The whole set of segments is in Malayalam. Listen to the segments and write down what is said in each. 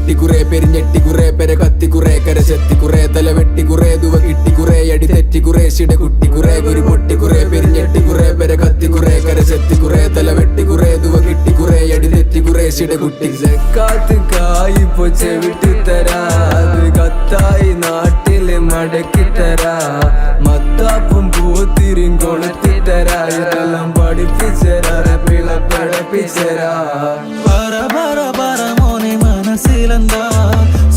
കിട്ടി കുറെ പെരിഞ്ഞെട്ടി കുറെ പെര കത്തി കുറെ കര ചെത്തി കുറെ തല വെട്ടി കുറെ ദുവ കിട്ടി കുറെ അടി തെറ്റി കുറേശിയുടെ കുട്ടി കുറെ കുരു പൊട്ടി കുറെ പെരിഞ്ഞെട്ടി കുറെ പെര കത്തി കുറെ കര ചെത്തി കുറെ തല വെട്ടി കുറെ ദുവ കിട്ടി കുറെ അടി തെറ്റി കുറേശിയുടെ കുട്ടി കാത്ത് കായിപ്പോ ചെവിട്ടി തരാ കത്തായി നാട്ടില് മടക്കി തരാ മത്താപ്പും പൂത്തിരിയും കൊളുത്തി തരാ ഇതെല്ലാം പഠിപ്പിച്ചരാ പിള പഠിപ്പിച്ചരാ പറ പറ പറ മോനെ മനസ്സിലെന്താ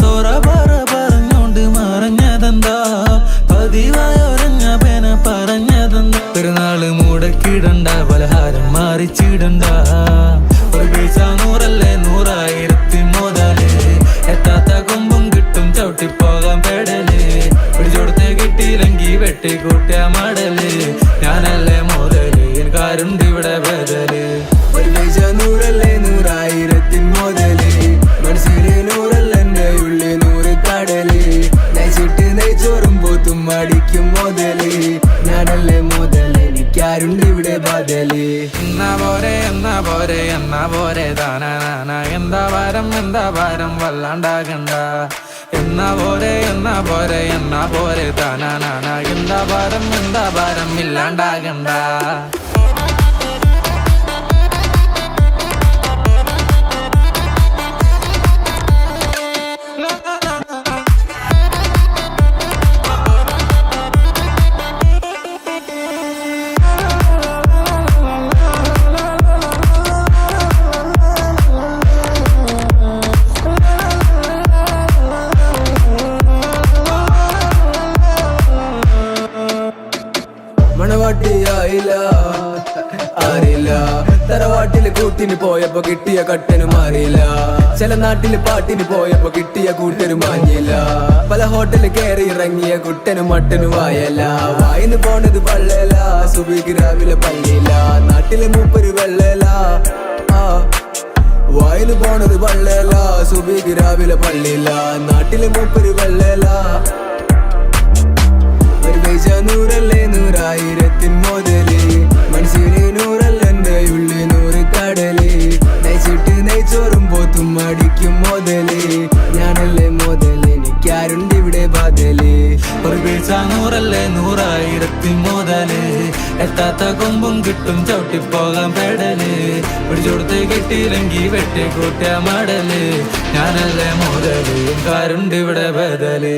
സൊറ പറ പറഞ്ഞോണ്ട് മറഞ്ഞതെന്താ പതിവായൊരഞ്ഞ പേന പറഞ്ഞതെന്താ പെരുന്നാള് മുടക്കിടണ്ട പലഹാരം മാറിച്ചിടണ്ട ഒരു പൈസ നൂറല്ലേ 100,000 മുതല് എത്താത്ത കൊമ്പും കിട്ടും ചവിട്ടിപ്പോകാൻ പെടല് പിടിച്ചോടത്തെ കിട്ടിയില്ലെങ്കി വെട്ടിക്കൂട്ടിയ മടല് ഞാനല്ലേ മുതല് എനിക്കാരുണ്ട് ഇവിടെ ബദല് ഒരു പൈസ നൂറല്ലേ 100,000 മുതല് മനസ്സില് നൂറല്ല എന്റെ ഉള്ളിൽ 100 കടല് നയിച്ചിട്ട് നെയ്ച്ചോറും പോത്തും അടിക്കും മുതല് ഞാനല്ലേ മുതല് എനിക്കാരുണ്ട് ഇവിടെ ബദല് എന്നാ പോരെ താനാ എന്താ ഭാരം വല്ലാണ്ടാകണ്ട എന്നാ പോരെ താനാ എന്താ ഭാരം ഇല്ലാണ്ടാകണ്ട മണവാട്ടിയായില്ല അറിയില്ല തറവാട്ടില് കൂട്ടിന് പോയപ്പോ കിട്ടിയ കട്ടനും അറിയില്ല ചില നാട്ടില് പാട്ടിന് പോയപ്പോ കിട്ടിയ കൂട്ടനും മാഞ്ഞില്ല പല ഹോട്ടല് കയറി ഇറങ്ങിയ കുട്ടനും മട്ടനും വായല്ല വായിന്ന് പോണത് പള്ളല സുബിക്ക് രാവിലെ പള്ളിയില്ല നാട്ടിലെ മൂപ്പര് വെള്ളല വായിന്ന് പോണത് പള്ളല സുബിക്ക് രാവിലെ പള്ളിയില്ല നാട്ടിലെ മൂപ്പര് വെള്ളല ഒരു പൈസ നൂറല്ലേ 100,000 മുതല് മനസ്സിന് നൂറല്ല എന്റെ ഉള്ളിൽ 100 കടല് നയിച്ചിട്ട് നെയ്ച്ചോറും പോത്തും അടിക്കും മുതല് ഞാനല്ലേ മുതല് എനിക്കാരുണ്ട് ഇവിടെ ബദല് ഒരു പൈസ നൂറല്ലേ 100,000 മുതല് എത്താത്ത കൊമ്പും കിട്ടും ചവിട്ടിപ്പോകാൻ പെടല് പിടിച്ചോടത്ത് കിട്ടിയില്ലെങ്കി വെട്ടിക്കൂട്ടിയ മടല് ഞാനല്ലേ മുതല് എനിക്കാരുണ്ട് ഇവിടെ ബദല്